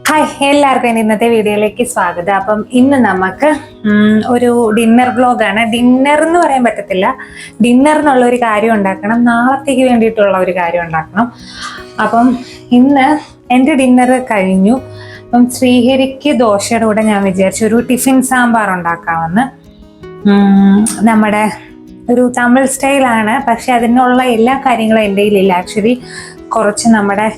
Hi, എല്ലാവർക്കും ഇന്നത്തെ വീഡിയോയിലേക്ക് സ്വാഗതം. അപ്പം ഇന്ന് നമുക്ക് ഒരു ഡിന്നർ വ്ലോഗാണ്. ഡിന്നർ എന്ന് പറയാൻ പറ്റത്തില്ല, ഡിന്നർ എന്നുള്ള ഒരു കാര്യം ഉണ്ടാക്കണം, നാളത്തേക്ക് വേണ്ടിയിട്ടുള്ള ഒരു കാര്യം ഉണ്ടാക്കണം. അപ്പം ഇന്ന് എൻ്റെ ഡിന്നർ കഴിഞ്ഞു. അപ്പം ശ്രീഹരിക്ക് ദോശയുടെ കൂടെ ഞാൻ വിചാരിച്ചു ഒരു ടിഫിൻ സാമ്പാർ ഉണ്ടാക്കാമെന്ന്. നമ്മുടെ ഒരു തമിഴ് സ്റ്റൈലാണ്, പക്ഷെ അതിനുള്ള എല്ലാ കാര്യങ്ങളും എൻ്റെ കയ്യിലില്ല. ആക്ച്വലി കുറച്ച് നമ്മുടെ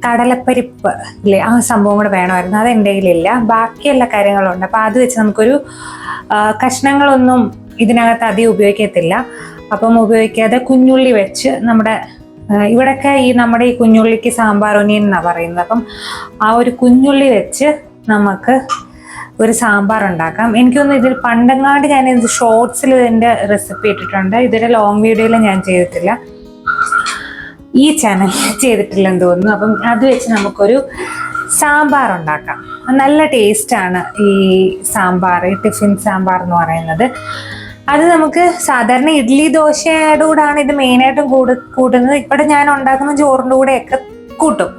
കടലപ്പരിപ്പ് ഇല്ലേ, ആ സംഭവം കൂടെ വേണമായിരുന്നു. അത് എൻ്റെ കയ്യിലില്ല. ബാക്കി എല്ലാ കാര്യങ്ങളുണ്ട്. അപ്പം അത് വെച്ച് നമുക്കൊരു കഷ്ണങ്ങളൊന്നും ഇതിനകത്ത് അധികം ഉപയോഗിക്കത്തില്ല. അപ്പം ഉപയോഗിക്കാതെ കുഞ്ഞുള്ളി വെച്ച് നമ്മുടെ ഇവിടെയൊക്കെ നമ്മുടെ ഈ കുഞ്ഞുള്ളിക്ക് സാമ്പാർ ഒനിയൻ എന്നാണ് പറയുന്നത്. അപ്പം ആ ഒരു കുഞ്ഞുള്ളി വെച്ച് നമുക്ക് ഒരു സാമ്പാർ ഉണ്ടാക്കാം. എനിക്കൊന്നും ഇതിൽ പണ്ടെങ്ങാണ്ട് ഞാൻ ഇത് ഷോർട്സിൽ ഇതിൻ്റെ റെസിപ്പി ഇട്ടിട്ടുണ്ട്. ഇതിൻ്റെ ലോങ് വീഡിയോയിൽ ഞാൻ ചെയ്തിട്ടില്ല, ഈ ചാനൽ ചെയ്തിട്ടില്ലെന്ന് തോന്നുന്നു. അപ്പം അത് വെച്ച് നമുക്കൊരു സാമ്പാർ ഉണ്ടാക്കാം. നല്ല ടേസ്റ്റാണ് ഈ സാമ്പാർ, ഈ ടിഫിൻ സാമ്പാർ എന്ന് പറയുന്നത്. അത് നമുക്ക് സാധാരണ ഇഡ്ഡലി ദോശയുടെ കൂടാണ് ഇത് മെയിനായിട്ടും കൂടുന്നത്. ഇവിടെ ഞാൻ ഉണ്ടാക്കുന്ന ചോറിൻ്റെ കൂടെയൊക്കെ കൂട്ടും.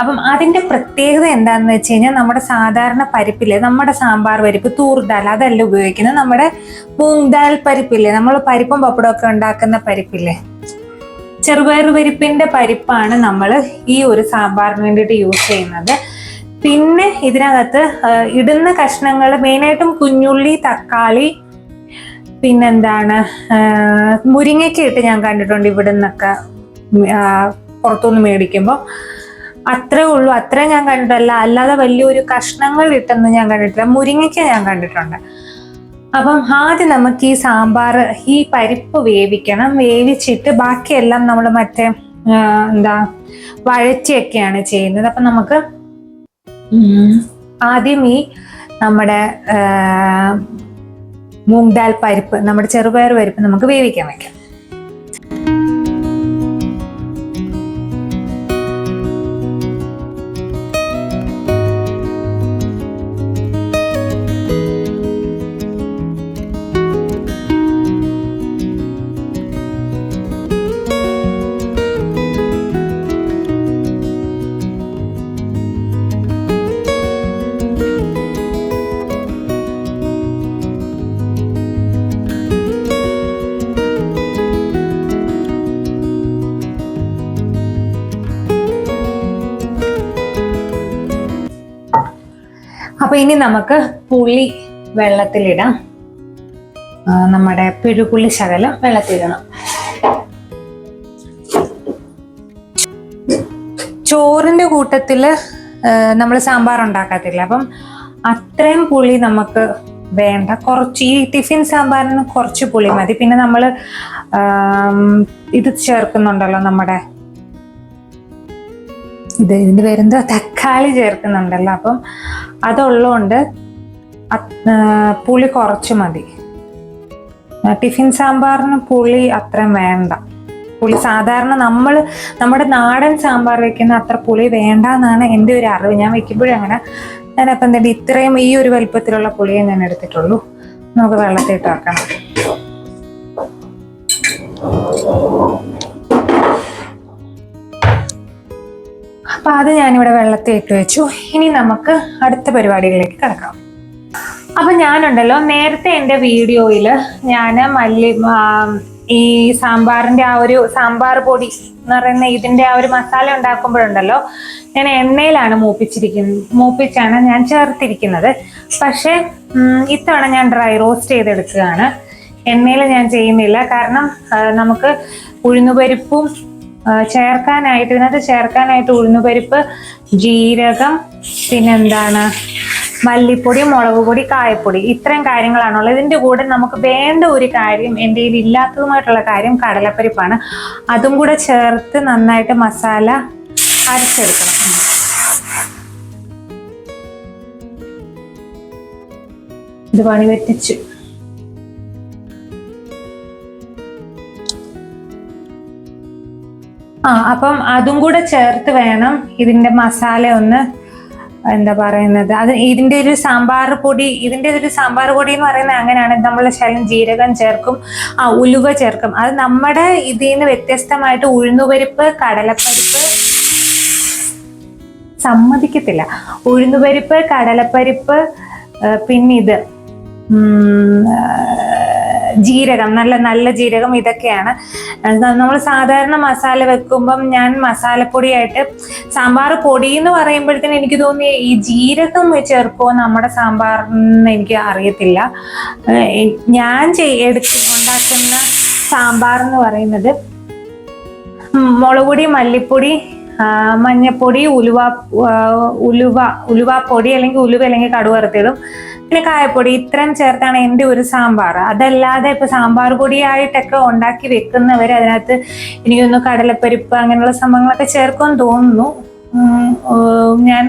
അപ്പം അതിൻ്റെ പ്രത്യേകത എന്താണെന്ന് വെച്ച് കഴിഞ്ഞാൽ, നമ്മുടെ സാധാരണ പരിപ്പില്ലേ, നമ്മുടെ സാമ്പാർ പരിപ്പ് തൂർദാൽ അതല്ല ഉപയോഗിക്കുന്നത്, നമ്മുടെ മൂങ് ദാൽ പരിപ്പില്ലേ, നമ്മൾ പരിപ്പും പപ്പടമൊക്കെ ഉണ്ടാക്കുന്ന പരിപ്പില്ലേ, ചെറുപയർ പരിപ്പിന്റെ പരിപ്പാണ് നമ്മൾ ഈ ഒരു സാമ്പാറിന് വേണ്ടിയിട്ട് യൂസ് ചെയ്യുന്നത്. പിന്നെ ഇതിനകത്ത് ഇടുന്ന കഷ്ണങ്ങൾ മെയിനായിട്ടും കുഞ്ഞുള്ളി, തക്കാളി, പിന്നെന്താണ് മുരിങ്ങയ്ക്ക ഇട്ട് ഞാൻ കണ്ടിട്ടുണ്ട് ഇവിടെ നിന്നൊക്കെ പുറത്തുനിന്ന് മേടിക്കുമ്പോൾ. അത്രേ ഉള്ളൂ, അത്രയും ഞാൻ കണ്ടിട്ടല്ല. അല്ലാതെ വലിയൊരു കഷ്ണങ്ങൾ ഇട്ടെന്ന് ഞാൻ കണ്ടിട്ടില്ല. മുരിങ്ങയ്ക്ക ഞാൻ കണ്ടിട്ടുണ്ട്. അപ്പം ആദ്യം നമുക്ക് ഈ സാമ്പാർ, ഈ പരിപ്പ് വേവിക്കണം. വേവിച്ചിട്ട് ബാക്കിയെല്ലാം നമ്മൾ മറ്റേ വഴറ്റിയൊക്കെയാണ് ചെയ്യുന്നത്. അപ്പം നമുക്ക് ആദ്യം ഈ നമ്മുടെ മൂങ് ദാൽ പരിപ്പ്, നമ്മുടെ ചെറുപയർ പരിപ്പ് നമുക്ക് വേവിക്കാൻ വെക്കാം. അപ്പൊ ഇനി നമുക്ക് പുളി വെള്ളത്തിലിടാം. നമ്മുടെ പിഴുപുളി ശകലം വെള്ളത്തിലിടണം. ചോറിന്റെ കൂട്ടത്തില് നമ്മൾ സാമ്പാർ ഉണ്ടാക്കത്തില്ല, അപ്പം അത്രയും പുളി നമുക്ക് വേണ്ട. കുറച്ച് ഈ ടിഫിൻ സാമ്പാറിന് കുറച്ച് പുളി മതി. പിന്നെ നമ്മൾ ഇത് ചേർക്കുന്നുണ്ടല്ലോ, നമ്മുടെ ഇതിന്റെ പേരെന്താ, തക്കാളി ചേർക്കുന്നുണ്ടല്ലോ. അപ്പം അതുള്ളതുകൊണ്ട് പുളി കുറച്ച് മതി. ടിഫിൻ സാമ്പാറിന് പുളി അത്രയും വേണ്ട. പുളി സാധാരണ നമ്മുടെ നാടൻ സാമ്പാർ വെക്കുന്ന അത്ര പുളി വേണ്ട എന്നാണ് എൻ്റെ ഒരു അറിവ്. ഞാൻ വെക്കുമ്പോഴും അങ്ങനെ. ഞാനപ്പം എന്താ ഇത്രയും ഈ ഒരു വലുപ്പത്തിലുള്ള പുളിയെ ഞാൻ എടുത്തിട്ടുള്ളൂ. നമുക്ക് വെള്ളത്തിട്ട് വെക്കണം. അപ്പൊ അത് ഞാനിവിടെ വെള്ളത്തിൽ ഇട്ട് വെച്ചു. ഇനി നമുക്ക് അടുത്ത പരിപാടികളിലേക്ക് കിടക്കാം. അപ്പൊ ഞാനുണ്ടല്ലോ, നേരത്തെ എൻ്റെ വീഡിയോയിൽ ഞാൻ ഈ സാമ്പാറിന്റെ ആ ഒരു സാമ്പാർ പൊടി എന്ന് പറയുന്ന ഇതിന്റെ ആ ഒരു മസാല ഉണ്ടാക്കുമ്പോഴുണ്ടല്ലോ, ഞാൻ എണ്ണയിലാണ് മൂപ്പിച്ചാണ് ഞാൻ ചേർത്തിരിക്കുന്നത്. പക്ഷെ ഇത്തവണ ഞാൻ ഡ്രൈ റോസ്റ്റ് ചെയ്തെടുക്കുകയാണ്. എണ്ണയിൽ ഞാൻ ചെയ്യുന്നില്ല. കാരണം നമുക്ക് ഉഴുന്നുപരിപ്പും ഇതിനകത്ത് ചേർക്കാനായിട്ട് ഉഴുന്നുപരിപ്പ്, ജീരകം, പിന്നെന്താണ് മല്ലിപ്പൊടി, മുളക് പൊടി, കായപ്പൊടി, ഇത്രയും കാര്യങ്ങളാണുള്ളത്. ഇതിൻ്റെ കൂടെ നമുക്ക് വേണ്ട ഒരു കാര്യം, എൻ്റെ കയ്യിൽ ഇല്ലാത്തതുമായിട്ടുള്ള കാര്യം കടലപ്പരിപ്പാണ്. അതും കൂടെ ചേർത്ത് നന്നായിട്ട് മസാല അരച്ചെടുക്കണം. ഇത് പണി പറ്റിച്ചു. അപ്പം അതും കൂടെ ചേർത്ത് വേണം ഇതിന്റെ മസാല ഒന്ന് എന്താ പറയുന്നത്, അത് ഇതിന്റെ ഒരു സാമ്പാർ പൊടി എന്ന് പറയുന്നത് അങ്ങനെയാണ്. നമ്മൾ ശകലം ജീരകം ചേർക്കും, ഉലുവ ചേർക്കും. അത് നമ്മുടെ ഇതിൽ നിന്ന് വ്യത്യസ്തമായിട്ട് ഉഴുന്നുപരിപ്പ്, കടലപ്പരിപ്പ്, സമ്മതിക്കത്തില്ല. ഉഴുന്നുപരിപ്പ്, കടലപ്പരിപ്പ്, പിന്നെ ഇത് ജീരകം, നല്ല നല്ല ജീരകം, ഇതൊക്കെയാണ്. നമ്മൾ സാധാരണ മസാല വെക്കുമ്പം ഞാൻ മസാലപ്പൊടിയായിട്ട് സാമ്പാർ പൊടി എന്ന് പറയുമ്പോഴത്തേന് എനിക്ക് തോന്നി ഈ ജീരകം ചേർക്കുമോ നമ്മുടെ സാമ്പാറിന് എനിക്ക് അറിയത്തില്ല. ഞാൻ ഉണ്ടാക്കുന്ന സാമ്പാർ എന്ന് പറയുന്നത് മുളകുപൊടി, മല്ലിപ്പൊടി, മഞ്ഞപ്പൊടി, ഉലുവാപ്പൊടി അല്ലെങ്കിൽ ഉലുവ അല്ലെങ്കിൽ കടുക് വറുത്തിടും, പിന്നെ കായപ്പൊടി, ഇത്രയും ചേർത്താണ് എൻ്റെ ഒരു സാമ്പാർ. അതല്ലാതെ ഇപ്പൊ സാമ്പാർ പൊടിയായിട്ടൊക്കെ ഉണ്ടാക്കി വെക്കുന്നവർ അതിനകത്ത് എനിക്കൊന്ന് കടലപ്പരിപ്പ് അങ്ങനെയുള്ള സംഭവങ്ങളൊക്കെ ചേർക്കുമെന്ന് തോന്നുന്നു, ഞാൻ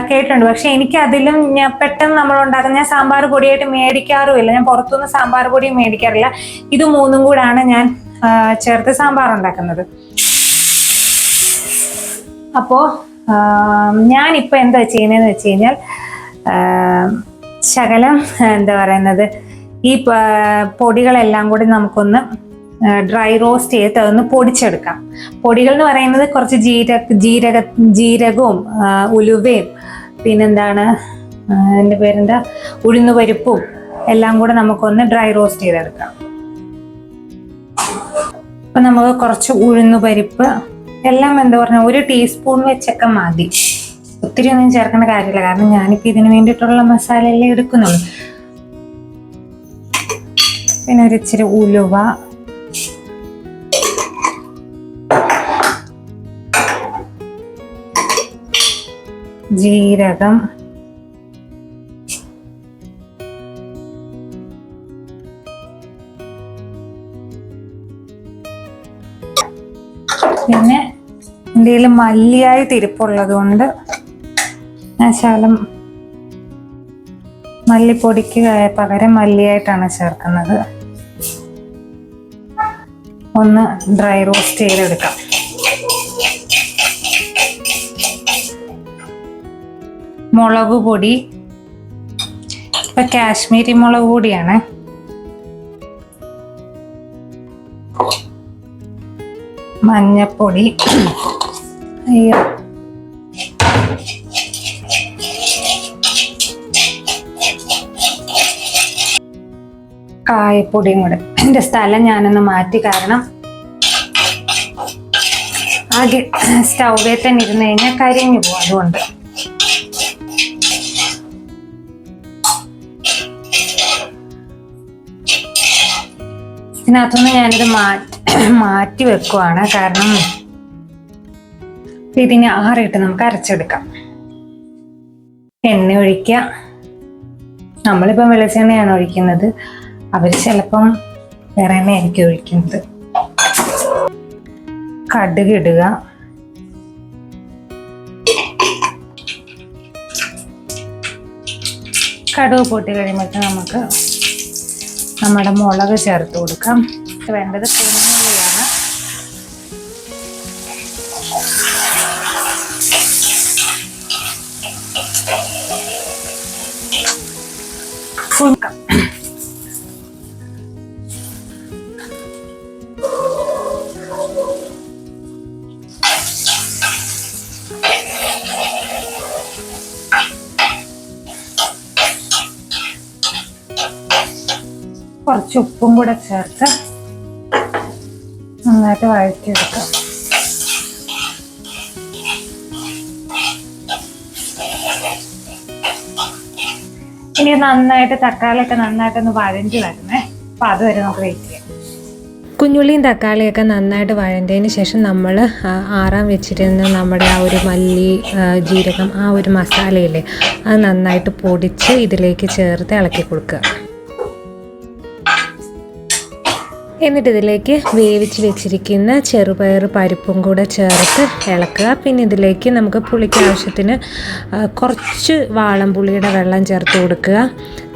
കേട്ടിട്ടുണ്ട്. പക്ഷെ എനിക്ക് അതിലും ഞാൻ പെട്ടെന്ന് നമ്മൾ ഉണ്ടാക്കുന്ന, ഞാൻ സാമ്പാർ പൊടിയായിട്ട് മേടിക്കാറുമില്ല, ഞാൻ പുറത്തുനിന്ന് സാമ്പാർ പൊടി മേടിക്കാറില്ല. ഇത് മൂന്നും കൂടാണ് ഞാൻ ചേർത്ത് സാമ്പാർ ഉണ്ടാക്കുന്നത്. അപ്പോൾ ഞാനിപ്പോൾ എന്താ ചെയ്യുന്നതെന്ന് വെച്ച് കഴിഞ്ഞാൽ ശകലം എന്താ പറയുന്നത് ഈ പൊടികളെല്ലാം കൂടി നമുക്കൊന്ന് ഡ്രൈ റോസ്റ്റ് ചെയ്ത് അതൊന്ന് പൊടിച്ചെടുക്കാം. പൊടികൾ എന്ന് പറയുന്നത് കുറച്ച് ജീരകവും ഉലുവയും പിന്നെന്താണ് എൻ്റെ പേരെന്താ ഉഴുന്നുപരിപ്പും എല്ലാം കൂടെ നമുക്കൊന്ന് ഡ്രൈ റോസ്റ്റ് ചെയ്തെടുക്കാം. അപ്പം നമുക്ക് കുറച്ച് ഉഴുന്നുപരിപ്പ് എല്ലാം എന്താ പറഞ്ഞാൽ 1 ടീസ്പൂൺ വെച്ചൊക്കെ മതി, ഒത്തിരി ഒന്നും ചേർക്കേണ്ട കാര്യമില്ല, കാരണം ഞാനിപ്പോൾ ഇതിന് വേണ്ടിയിട്ടുള്ള മസാല എല്ലാം എടുക്കുന്നുള്ളൂ. പിന്നെ ഒരു ഇച്ചിരി ഉലുവ, ജീരകം, പിന്നെ എന്തെങ്കിലും മല്ലിയായി തിരിപ്പുള്ളത് കൊണ്ട് ഞാൻ ശകലം മല്ലിപ്പൊടിക്ക് പകരം മല്ലിയായിട്ടാണ് ചേർക്കുന്നത്. ഒന്ന് ഡ്രൈ റോസ്റ്റ് ചെയ്തെടുക്കാം. മുളക് പൊടി, ഇപ്പൊ കാശ്മീരി മുളക് പൊടിയാണ്. മഞ്ഞപ്പൊടി, കായപ്പൊടിയും കൂടെ. എൻ്റെ സ്ഥലം ഞാനൊന്ന് മാറ്റി, കാരണം ആകെ സ്റ്റൗവിൽ തന്നെ ഇരുന്ന് കഴിഞ്ഞാൽ കരിഞ്ഞു പോകും, അതുകൊണ്ട്. ഇതിനകത്തുനിന്ന് ഞാനിത് മാറ്റി വെക്കുവാണ്, കാരണം ഇതിനെ ആറിയിട്ട് നമുക്ക് അരച്ചെടുക്കാം. എണ്ണ ഒഴിക്കുക. നമ്മളിപ്പം വെളിച്ചെണ്ണയാണ് ഒഴിക്കുന്നത്, അവർ ചിലപ്പം വേറെ എണ്ണയായിരിക്കും ഒഴിക്കുന്നത്. കടുക് ഇടുക. കടുക് പൊട്ടി കഴിയുമ്പോൾ നമുക്ക് നമ്മുടെ മുളക് ചേർത്ത് കൊടുക്കാം. വേണ്ടത് കുഞ്ഞുള്ളിയാണ്. കുറച്ച് ഉപ്പും കൂടെ ചേർത്ത് നന്നായിട്ട് വഴറ്റിയെടുക്കാം. ഇനി നന്നായിട്ട് തക്കാളിയൊക്കെ നന്നായിട്ടൊന്ന് വഴഞ്ഞു വരണേ, അപ്പം അതുവരെ നമുക്ക് വെയിറ്റ് ചെയ്യാം. കുഞ്ഞുള്ളിയും തക്കാളിയൊക്കെ നന്നായിട്ട് വഴണ്ടതിന് ശേഷം നമ്മൾ ആറാൻ വെച്ചിരുന്ന നമ്മുടെ ആ ഒരു മല്ലി, ജീരകം, ആ ഒരു മസാലയില്ലേ, അത് നന്നായിട്ട് പൊടിച്ച് ഇതിലേക്ക് ചേർത്ത് ഇളക്കി കൊടുക്കുക. എന്നിട്ട് ഇതിലേക്ക് വേവിച്ച് വെച്ചിരിക്കുന്ന ചെറുപയർ പരിപ്പും കൂടെ ചേർത്ത് ഇളക്കുക. പിന്നെ ഇതിലേക്ക് നമുക്ക് പുളിക്ക് ആവശ്യത്തിന് കുറച്ച് വാളംപുളിയുടെ വെള്ളം ചേർത്ത് കൊടുക്കുക.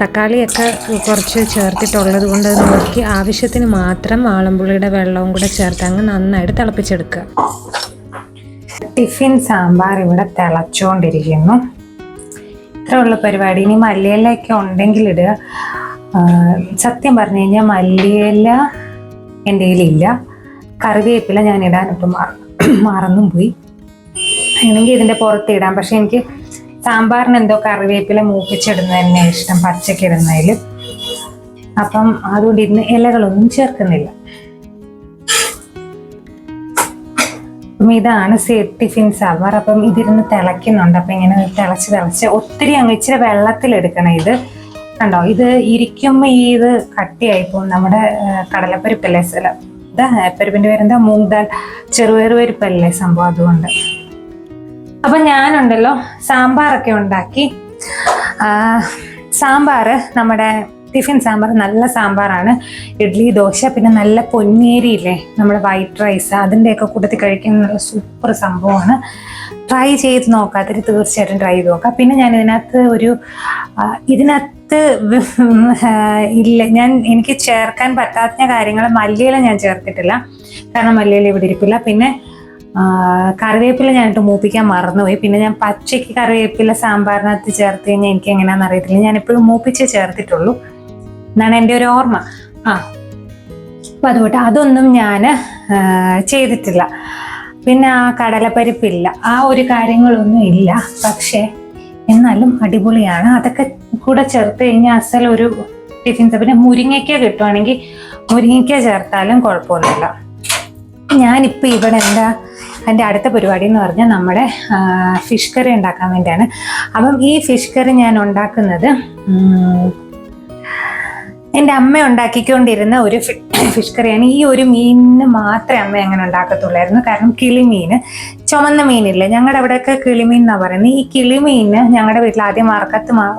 തക്കാളിയൊക്കെ കുറച്ച് ചേർത്തിട്ടുള്ളത് കൊണ്ട് നോക്കി ആവശ്യത്തിന് മാത്രം വാളംപുളിയുടെ വെള്ളവും കൂടെ ചേർത്ത് അങ്ങ് നന്നായിട്ട് തിളപ്പിച്ചെടുക്കുക. ടിഫിൻ സാമ്പാർ ഇവിടെ തിളച്ചുകൊണ്ടിരിക്കുന്നു. ഇത്രയുള്ള പരിപാടി. ഇനി മല്ലിയിലൊക്കെ ഉണ്ടെങ്കിൽ ഇടുക. സത്യം പറഞ്ഞു കഴിഞ്ഞാൽ മല്ലിയില എൻ്റെ കയ്യിലില്ല. കറിവേപ്പില ഞാൻ ഇടാനിട്ട് മറന്നും പോയി. വേണമെങ്കിൽ ഇതിൻ്റെ പുറത്ത് ഇടാം. പക്ഷെ എനിക്ക് സാമ്പാറിന് എന്തോ കറിവേപ്പില മൂപ്പിച്ചിടുന്നത് തന്നെ ഇഷ്ടം, പച്ചക്ക് ഇടുന്നതിൽ. അപ്പം അതുകൊണ്ട് ഇന്ന് ഇലകളൊന്നും ചേർക്കുന്നില്ല. അപ്പം ഇതാണ് ടിഫിൻ സാമ്പാർ. അപ്പം ഇതിരുന്ന് തിളയ്ക്കുന്നുണ്ട്. അപ്പം ഇങ്ങനെ തിളച്ച് ഒത്തിരി അങ്ങ് ഇച്ചിരി വെള്ളത്തിലെടുക്കണം. ഇത് കണ്ടോ, ഇത് ഇരിക്കുമ്പോൾ ഇത് കട്ടിയായിപ്പോൾ നമ്മുടെ കടലപ്പരിപ്പല്ലേ, ഇതാ പരിപ്പിൻ്റെ പേരെന്താ, മൂങ് ദാൽ, ചെറുപയർ പരിപ്പല്ലേ സംഭവം. അതുകൊണ്ട് അപ്പം ഞാനുണ്ടല്ലോ സാമ്പാറൊക്കെ ഉണ്ടാക്കി. സാമ്പാർ നമ്മുടെ ടിഫിൻ സാമ്പാർ നല്ല സാമ്പാറാണ്. ഇഡ്ഡലി, ദോശ, പിന്നെ നല്ല പൊന്നേരിയില്ലേ നമ്മുടെ വൈറ്റ് റൈസ്, അതിൻ്റെയൊക്കെ കൂട്ടത്തിൽ കഴിക്കുന്ന നല്ല സൂപ്പർ സംഭവമാണ്. ട്രൈ ചെയ്ത് നോക്കാത്തവർ തീർച്ചയായിട്ടും ട്രൈ ചെയ്ത് നോക്കാം. പിന്നെ ഞാൻ ഇതിനകത്ത് ഇല്ല, എനിക്ക് ചേർക്കാൻ പറ്റാത്ത കാര്യങ്ങൾ, മല്ലിയില ഞാൻ ചേർത്തിട്ടില്ല, കാരണം മല്ലിയില ഇവിടെ ഇരിപ്പില്ല. പിന്നെ കറിവേപ്പില ഞാനിട്ട് മൂപ്പിക്കാൻ മറന്നുപോയി. പിന്നെ ഞാൻ പച്ചയ്ക്ക് കറിവേപ്പില സാമ്പാറിനകത്ത് ചേർത്ത് കഴിഞ്ഞാൽ എനിക്ക് എങ്ങനെയാണെന്ന് അറിയത്തില്ല. ഞാൻ എപ്പോഴും മൂപ്പിച്ചേ ചേർത്തിട്ടുള്ളൂ എന്നാണ് എൻ്റെ ഒരു ഓർമ്മ. അപ്പം അതുകൊണ്ട് അതൊന്നും ഞാൻ ചെയ്തിട്ടില്ല. പിന്നെ ആ കടലപ്പരിപ്പില്ല, ആ ഒരു കാര്യങ്ങളൊന്നും ഇല്ല. പക്ഷേ എന്നാലും അടിപൊളിയാണ്. അതൊക്കെ കൂടെ ചേർത്ത് കഴിഞ്ഞാൽ അസലൊരു ടിഫിൻ. പിന്നെ മുരിങ്ങയ്ക്ക കിട്ടുവാണെങ്കിൽ മുരിങ്ങയ്ക്ക ചേർത്താലും കുഴപ്പമൊന്നുമില്ല. ഞാനിപ്പോൾ ഇവിടെ എൻ്റെ അടുത്ത പരിപാടി എന്ന് പറഞ്ഞാൽ നമ്മുടെ ഫിഷ് കറി ഉണ്ടാക്കാൻ വേണ്ടിയാണ്. അപ്പം ഈ ഫിഷ് കറി ഞാൻ ഉണ്ടാക്കുന്നത് എൻ്റെ അമ്മ ഉണ്ടാക്കിക്കൊണ്ടിരുന്ന ഒരു ഫിഷ് കറിയാണ്. ഈ ഒരു മീനിന് മാത്രമേ അമ്മ അങ്ങനെ ഉണ്ടാക്കത്തുള്ളായിരുന്നു. കാരണം കിളിമീൻ, ചുമന്ന മീനില്ലേ, ഞങ്ങളുടെ അവിടെയൊക്കെ കിളിമീൻ എന്നാണ് പറയുന്നത്. ഈ കിളിമീന് ഞങ്ങളുടെ വീട്ടിൽ ആദ്യം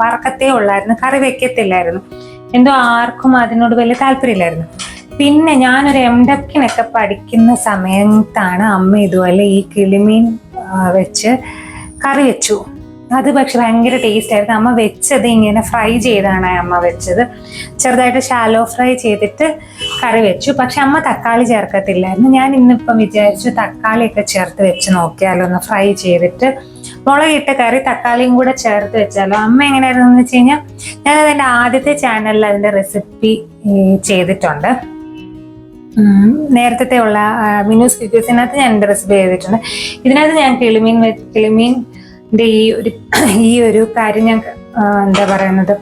വറക്കത്തേ ഉള്ളായിരുന്നു, കറി വെക്കത്തില്ലായിരുന്നു. എന്തോ ആർക്കും അതിനോട് വലിയ താല്പര്യമില്ലായിരുന്നു. പിന്നെ ഞാനൊരു എംടെക്കിനൊക്കെ പഠിക്കുന്ന സമയത്താണ് അമ്മ ഇതുപോലെ ഈ കിളിമീൻ വെച്ച് കറി വെച്ചു. അത് പക്ഷെ ഭയങ്കര ടേസ്റ്റ് ആയിരുന്നു. അമ്മ വെച്ചത് ഇങ്ങനെ ഫ്രൈ ചെയ്താണ് അമ്മ വെച്ചത്. ചെറുതായിട്ട് ഷാലോ ഫ്രൈ ചെയ്തിട്ട് കറി വെച്ചു. പക്ഷെ അമ്മ തക്കാളി ചേർക്കത്തില്ലായിരുന്നു. ഞാൻ ഇന്നിപ്പം വിചാരിച്ചു തക്കാളിയൊക്കെ ചേർത്ത് വെച്ച് നോക്കിയാലോ, ഒന്ന് ഫ്രൈ ചെയ്തിട്ട് മുളകിട്ട കറി തക്കാളിയും കൂടെ ചേർത്ത് വെച്ചാലോ. അമ്മ എങ്ങനെയായിരുന്നു എന്ന് വെച്ച് കഴിഞ്ഞാൽ, ഞാനത് എൻ്റെ ആദ്യത്തെ ചാനലിൽ അതിൻ്റെ റെസിപ്പി ചെയ്തിട്ടുണ്ട്. നേരത്തെ ഉള്ള മിനൂസ് ക്യൂക്യൂസിനകത്ത് ഞാൻ എൻ്റെ റെസിപ്പി ചെയ്തിട്ടുണ്ട്. ഇതിനകത്ത് ഞാൻ കിളിമീൻ്റെ ഈ ഒരു കാര്യം ഞാൻ എന്താ പറയുന്നത്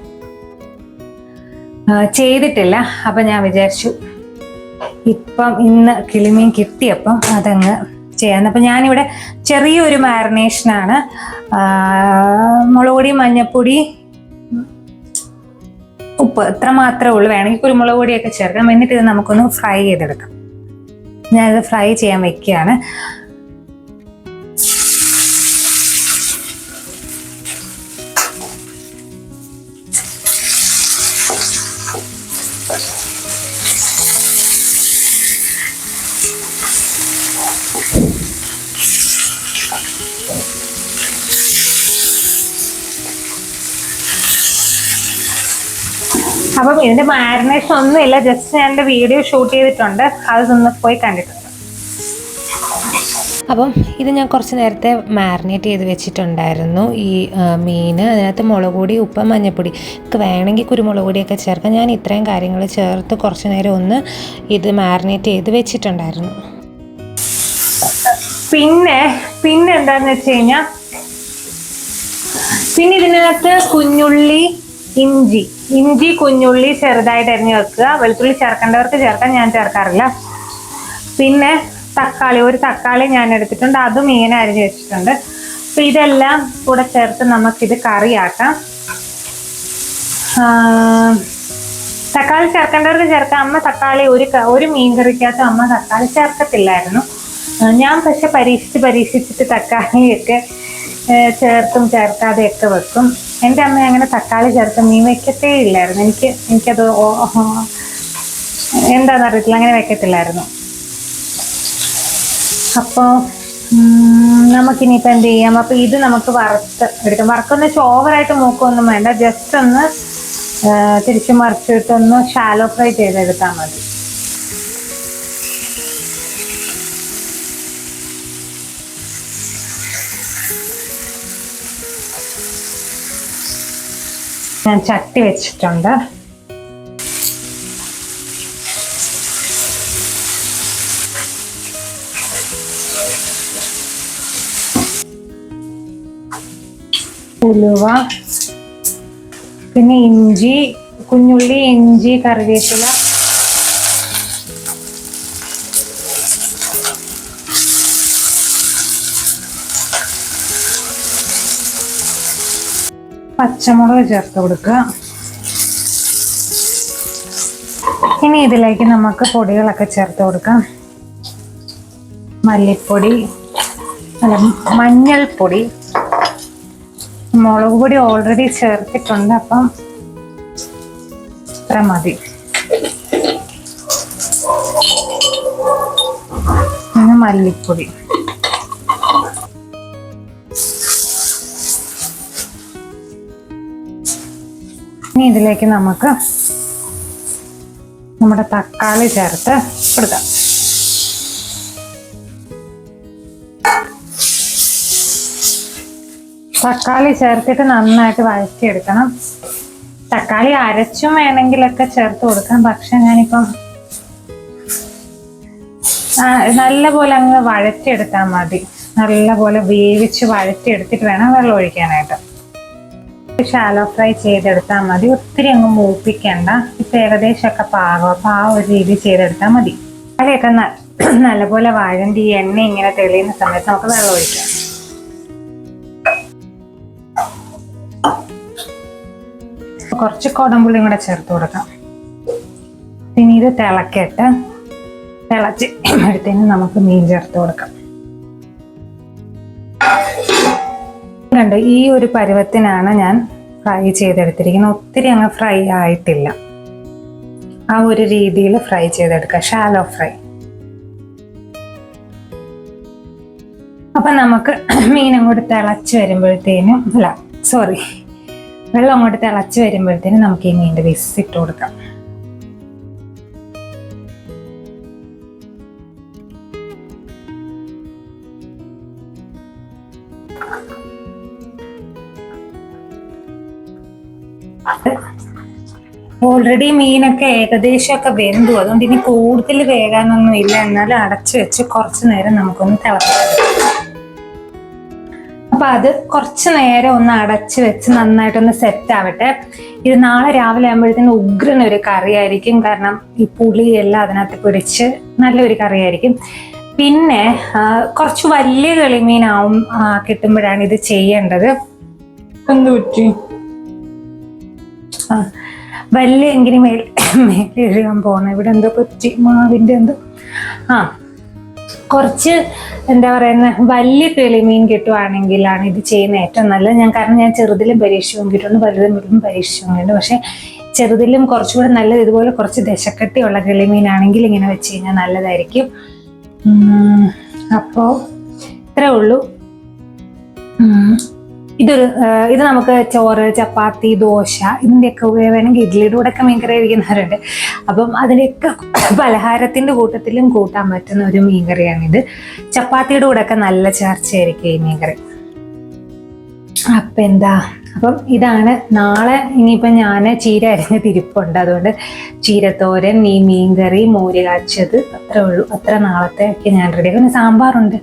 ചെയ്തിട്ടില്ല. അപ്പം ഞാൻ വിചാരിച്ചു ഇപ്പം ഇന്ന് കിളിമീൻ കിട്ടിയപ്പം അതങ്ങ് ചെയ്യാന്ന്. അപ്പം ഞാനിവിടെ ചെറിയൊരു മാരിനേഷനാണ്. മുളക് പൊടി, മഞ്ഞൾപ്പൊടി, ഉപ്പ്, ഇത്ര മാത്രമേ ഉള്ളൂ. വേണമെങ്കിൽ കുരുമുളക് പൊടിയൊക്കെ ചേർക്കാം. എന്നിട്ട് ഇത് നമുക്കൊന്ന് ഫ്രൈ ചെയ്തെടുക്കാം. ഞാനിത് ഫ്രൈ ചെയ്യാൻ വെക്കുകയാണ്. അപ്പം ഇതിന്റെ മാരിനേഷൻ ഒന്നുമില്ല, ജസ്റ്റ് ഞാൻ എൻ്റെ വീഡിയോ ഷൂട്ട് ചെയ്തിട്ടുണ്ട്, അതൊന്ന് പോയി കണ്ടിട്ടുണ്ട്. അപ്പം ഇത് ഞാൻ കുറച്ച് നേരത്തെ മാരിനേറ്റ് ചെയ്ത് വെച്ചിട്ടുണ്ടായിരുന്നു. ഈ മീൻ, അതിനകത്ത് മുളക് പൊടി, ഉപ്പ്, മഞ്ഞൾപ്പൊടി ഒക്കെ വേണമെങ്കിൽ കുരുമുളക് പൊടിയൊക്കെ ചേർക്കാം. ഞാൻ ഇത്രയും കാര്യങ്ങൾ ചേർത്ത് കുറച്ച് നേരം ഒന്ന് ഇത് മാരിനേറ്റ് ചെയ്ത് വെച്ചിട്ടുണ്ടായിരുന്നു. പിന്നെ എന്താന്ന് വെച്ച് കഴിഞ്ഞാൽ, പിന്നെ ഇതിനകത്ത് കുഞ്ഞുള്ളി, ഇഞ്ചി കുഞ്ഞുള്ളി ചെറുതായിട്ട് അരിഞ്ഞ് വെക്കുക. വെളുത്തുള്ളി ചേർക്കേണ്ടവർക്ക് ചേർക്കാം, ഞാൻ ചേർക്കാറില്ല. പിന്നെ ഒരു തക്കാളി ഞാൻ എടുത്തിട്ടുണ്ട്, അതും ഇങ്ങനെ അരിഞ്ഞ് വെച്ചിട്ടുണ്ട്. അപ്പം ഇതെല്ലാം കൂടെ ചേർത്ത് നമുക്കിത് കറിയാക്കാം. തക്കാളി ചേർക്കേണ്ടവർക്ക് ചേർക്കാം. അമ്മ തക്കാളി ഒരു മീൻ കറിക്കകത്ത് അമ്മ തക്കാളി ചേർക്കത്തില്ലായിരുന്നു. ഞാൻ പക്ഷെ പരീക്ഷിച്ചിട്ട് തക്കാളിയൊക്കെ ചേർത്തും ചേർക്കാതെയൊക്കെ വെക്കും. എൻ്റെ അമ്മ അങ്ങനെ തക്കാളി ചേർത്ത് മീൻ വെക്കത്തേ ഇല്ലായിരുന്നു. എനിക്കത് എന്താണെന്നറിയത്തില്ല, അങ്ങനെ വെക്കത്തില്ലായിരുന്നു. അപ്പോൾ നമുക്കിനിയിപ്പോൾ എന്ത് ചെയ്യാം, അപ്പോൾ ഇത് നമുക്ക് എടുക്കാം. വറുക്കെന്ന് വെച്ചാൽ ഓവറായിട്ട് മൂക്കൊന്നും വേണ്ട, ജസ്റ്റ് ഒന്ന് തിരിച്ചു മറിച്ചിട്ടൊന്ന് ഷാലോ ഫ്രൈ ചെയ്തെടുത്താൽ മതി. ഞാൻ ചട്ടി വെച്ചിട്ടുണ്ട്. ഉലുവ, പിന്നെ ഇഞ്ചി, കുഞ്ഞുള്ളി, ഇഞ്ചി, കറിവേപ്പില, പച്ചമുളക് ചേർത്ത് കൊടുക്കുക. ഇനി ഇതിലേക്ക് നമുക്ക് പൊടികളൊക്കെ ചേർത്ത് കൊടുക്കാം. മല്ലിപ്പൊടി, മഞ്ഞൾപ്പൊടി, മുളക് പൊടി ഓൾറെഡി ചേർത്തിട്ടുണ്ട്, അപ്പം ഇത്ര മതി. പിന്നെ മല്ലിപ്പൊടി, ഇനി ഇതിലേക്ക് നമുക്ക് നമ്മുടെ തക്കാളി ചേർത്ത് കൊടുക്കാം. തക്കാളി ചേർത്തിട്ട് നന്നായിട്ട് വഴറ്റിയെടുക്കണം. തക്കാളി അരച്ചും വേണമെങ്കിലൊക്കെ ചേർത്ത് കൊടുക്കാം. പക്ഷെ ഞാനിപ്പം നല്ലപോലെ അങ്ങ് വഴറ്റിയെടുത്താൽ മതി. നല്ലപോലെ വേവിച്ച് വഴറ്റിയെടുത്തിട്ട് വേണം വെള്ളം ഒഴിക്കാനായിട്ട്. ഷാലോ ഫ്രൈ ചെയ്തെടുത്താൽ മതി. ഒത്തിരി അങ്ങ് മൂപ്പിക്കണ്ട. ഇപ്പം ഏകദേശമൊക്കെ പാകം. അപ്പം ആ ഒരു രീതി ചെയ്തെടുത്താൽ മതി. തക്കാളിയൊക്കെ നല്ലപോലെ വഴണ്ടി എണ്ണ ഇങ്ങനെ തെളിയുന്ന സമയത്ത് നമുക്ക് വെള്ളം ഒഴിക്കാം. കുറച്ച് കൊടമ്പുളിയും കൂടെ ചേർത്ത് കൊടുക്കാം. പിന്നെ ഇത് തിളച്ച് എടുത്തതിന് നമുക്ക് മീൻ ചേർത്ത് കൊടുക്കാം. കണ്ടോ, ഈ ഒരു പരുവത്തിനാണ് ഞാൻ ഫ്രൈ ചെയ്തെടുത്തിരിക്കുന്നത്. ഒത്തിരി അങ്ങ് ഫ്രൈ ആയിട്ടില്ല. ആ ഒരു രീതിയിൽ ഫ്രൈ ചെയ്തെടുക്കുക, ഷാലോ ഫ്രൈ. അപ്പൊ നമുക്ക് മീൻ അങ്ങോട്ട് തിളച്ച് വരുമ്പോഴത്തേനും വെള്ളം അങ്ങോട്ട് തിളച്ച് വരുമ്പോഴത്തേനും നമുക്ക് ഈ മീനിന്റെ പീസ് ഇട്ട് കൊടുക്കാം. ഓൾറെഡി മീനൊക്കെ ഏകദേശമൊക്കെ വെന്തു. അതുകൊണ്ട് ഇനി കൂടുതൽ വേകാനൊന്നും ഇല്ല. എന്നാലും അടച്ചു വെച്ച് കുറച്ച് നേരം നമുക്കൊന്ന് തിളപ്പിച്ചെടുക്കാം. അപ്പൊ അത് കുറച്ച് നേരം ഒന്ന് അടച്ചു വെച്ച് നന്നായിട്ടൊന്ന് സെറ്റ് ആവട്ടെ. ഇത് നാളെ രാവിലെ ആകുമ്പോഴത്തേന് ഉഗ്രനൊരു കറിയായിരിക്കും. കാരണം ഈ പുളിയെല്ലാം അതിനകത്ത് പിടിച്ച് നല്ലൊരു കറിയായിരിക്കും. പിന്നെ കുറച്ച് വലിയ കളിമീനാവും കിട്ടുമ്പോഴാണ് ഇത് ചെയ്യേണ്ടത്. എന്ത് പറ്റി? വലിയ എങ്കിലും മേലെഴുകാൻ പോകണം. ഇവിടെ എന്തോ പറ്റി, മാവിൻ്റെ എന്തോ. കുറച്ച് എന്താ പറയുന്ന വലിയ കിളിമീൻ കിട്ടുവാണെങ്കിലാണ് ഇത് ചെയ്യുന്ന ഏറ്റവും നല്ലത്. കാരണം ഞാൻ ചെറുതിലും പരീക്ഷ നോക്കിയിട്ടുണ്ട്, വലുതും പരീക്ഷ നോക്കിയിട്ടുണ്ട്. പക്ഷെ ചെറുതിലും കുറച്ചുകൂടെ നല്ലത് ഇതുപോലെ കുറച്ച് ദശക്കട്ടിയുള്ള കിളിമീനാണെങ്കിൽ ഇങ്ങനെ വെച്ച് കഴിഞ്ഞാൽ നല്ലതായിരിക്കും. അപ്പോൾ ഇത്രേ ഉള്ളൂ. ഇത് നമുക്ക് ചോറ്, ചപ്പാത്തി, ദോശ ഇതിൻ്റെയൊക്കെ വേണമെങ്കിൽ ഇഡ്ഡലിയുടെ കൂടെ ഒക്കെ മീൻകറി കഴിക്കുന്നവരുണ്ട്. അപ്പം അതിൻ്റെയൊക്കെ പലഹാരത്തിൻ്റെ കൂട്ടത്തിലും കൂട്ടാൻ പറ്റുന്ന ഒരു മീൻകറിയാണിത്. ചപ്പാത്തിയുടെ കൂടെ ഒക്കെ നല്ല ചേർച്ചയായിരിക്കും ഈ മീൻകറി. അപ്പം ഇതാണ് നാളെ. ഇനിയിപ്പം ഞാൻ ചീര അരിഞ്ഞ് തിരിപ്പുണ്ട്. അതുകൊണ്ട് ചീരത്തോരൻ, ഈ മീൻകറി, മോര് കാച്ചത്, അത്രേ ഉള്ളൂ. അത്ര നാളത്തേക്ക് ഞാൻ റെഡിയാക്കും. പിന്നെ സാമ്പാറുണ്ട്,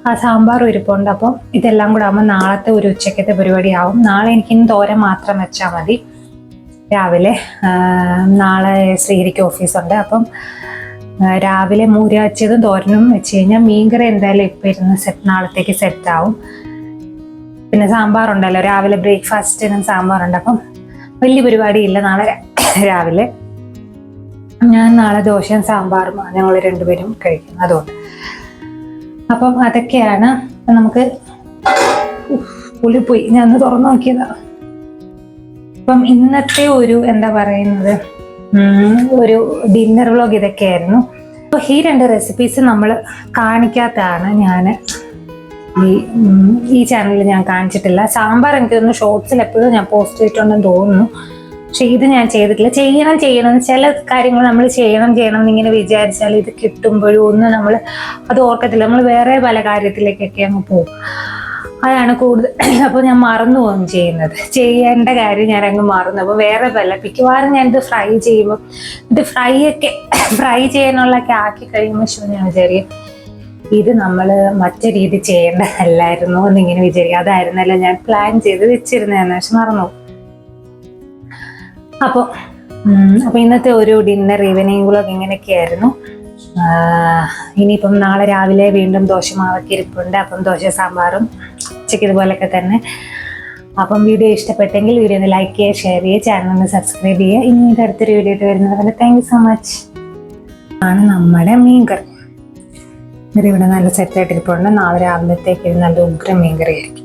ആ സാമ്പാർ ഇരിപ്പുണ്ട്. അപ്പം ഇതെല്ലാം കൂടെ ആകുമ്പോൾ നാളത്തെ ഒരു ഉച്ചക്കത്തെ പരിപാടിയാവും. നാളെ എനിക്കിന്ന് തോരൻ മാത്രം വെച്ചാൽ മതി. രാവിലെ നാളെ ശ്രീഹരിക്ക് ഓഫീസുണ്ട്. അപ്പം രാവിലെ മോര് കാച്ചതും തോരനും വെച്ച് കഴിഞ്ഞാൽ മീൻകറി എന്തായാലും ഇപ്പം ഇരുന്ന് നാളത്തേക്ക് സെറ്റാവും. പിന്നെ സാമ്പാറുണ്ടല്ലോ, രാവിലെ ബ്രേക്ക്ഫാസ്റ്റിനും സാമ്പാറുണ്ട്. അപ്പം വലിയ പരിപാടിയില്ല നാളെ രാവിലെ. ഞാൻ നാളെ ദോശയും സാമ്പാറും ഞങ്ങൾ രണ്ടുപേരും കഴിക്കും. അതുകൊണ്ട് അപ്പം അതൊക്കെയാണ്. നമുക്ക് പുളിപ്പോയി, ഞാൻ ഒന്ന് തുറന്നു നോക്കിയതാ. അപ്പം ഇന്നത്തെ ഒരു എന്താ പറയുന്നത് ഒരു ഡിന്നർ വ്ളോഗ് ഇതൊക്കെയായിരുന്നു. അപ്പോൾ ഈ 2 റെസിപ്പീസ് നമ്മൾ കാണിക്കാത്തതാണ്. ഞാൻ ഈ ചാനലിൽ ഞാൻ കാണിച്ചിട്ടില്ല. സാമ്പാർ എനിക്ക് തോന്നുന്നു ഷോർട്സിൽ എപ്പോഴും ഞാൻ പോസ്റ്റ് ചെയ്തിട്ടുണ്ടെന്ന് തോന്നുന്നു. പക്ഷെ ഇത് ഞാൻ ചെയ്തിട്ടില്ല. ചെയ്യണം ചില കാര്യങ്ങൾ നമ്മൾ ചെയ്യണം എന്നിങ്ങനെ വിചാരിച്ചാൽ ഇത് കിട്ടുമ്പോഴും ഒന്നും നമ്മൾ അത് ഓർക്കത്തില്ല. നമ്മൾ വേറെ പല കാര്യത്തിലേക്കൊക്കെ അങ്ങ് പോകും. അതാണ് കൂടുതൽ. അപ്പോൾ ഞാൻ മറന്നു പോകും ചെയ്യുന്നത്. ചെയ്യേണ്ട കാര്യം ഞാൻ അങ്ങ് മറന്നു. അപ്പോൾ വേറെ മിക്കവാറും ഞാനിത് ഫ്രൈ ചെയ്യുമ്പോൾ ഇത് ഫ്രൈ ചെയ്യാനുള്ളതൊക്കെ ആക്കി കഴിയുമ്പോൾ ഞാൻ വിചാരിക്കും ഇത് നമ്മൾ മറ്റു രീതി ചെയ്യേണ്ടതല്ലായിരുന്നു എന്നിങ്ങനെ വിചാരിക്കുക. അതായിരുന്നല്ലോ ഞാൻ പ്ലാൻ ചെയ്ത് വെച്ചിരുന്നതെന്ന്, പക്ഷെ മറന്നു. അപ്പോൾ ഇന്നത്തെ ഒരു ഡിന്നർ ഈവനിങ് വ്ലോഗ് ഇങ്ങനെയൊക്കെയായിരുന്നു. ഇനിയിപ്പം നാളെ രാവിലെ വീണ്ടും ദോശമാവൊക്കെ ഇരിപ്പുണ്ട്. അപ്പം ദോശ സാമ്പാറും ഉച്ചയ്ക്ക് ഇതുപോലൊക്കെ തന്നെ. അപ്പം വീഡിയോ ഇഷ്ടപ്പെട്ടെങ്കിൽ വീഡിയോ ഒന്ന് ലൈക്ക് ചെയ്യുക, ഷെയർ ചെയ്യുക, ചാനൽ ഒന്ന് സബ്സ്ക്രൈബ് ചെയ്യുക. ഇനി ഇത് അടുത്തൊരു വീഡിയോ ആയിട്ട് വരുന്നത്. Thank you so much. ആണ് നമ്മുടെ മീൻകറി. ഇവിടെ നല്ല സെറ്റായിട്ടിരിപ്പുണ്ട്. നാളെ രാവിലത്തേക്ക് നല്ല ഉഗ്രം മീൻകറി ആയിരിക്കും.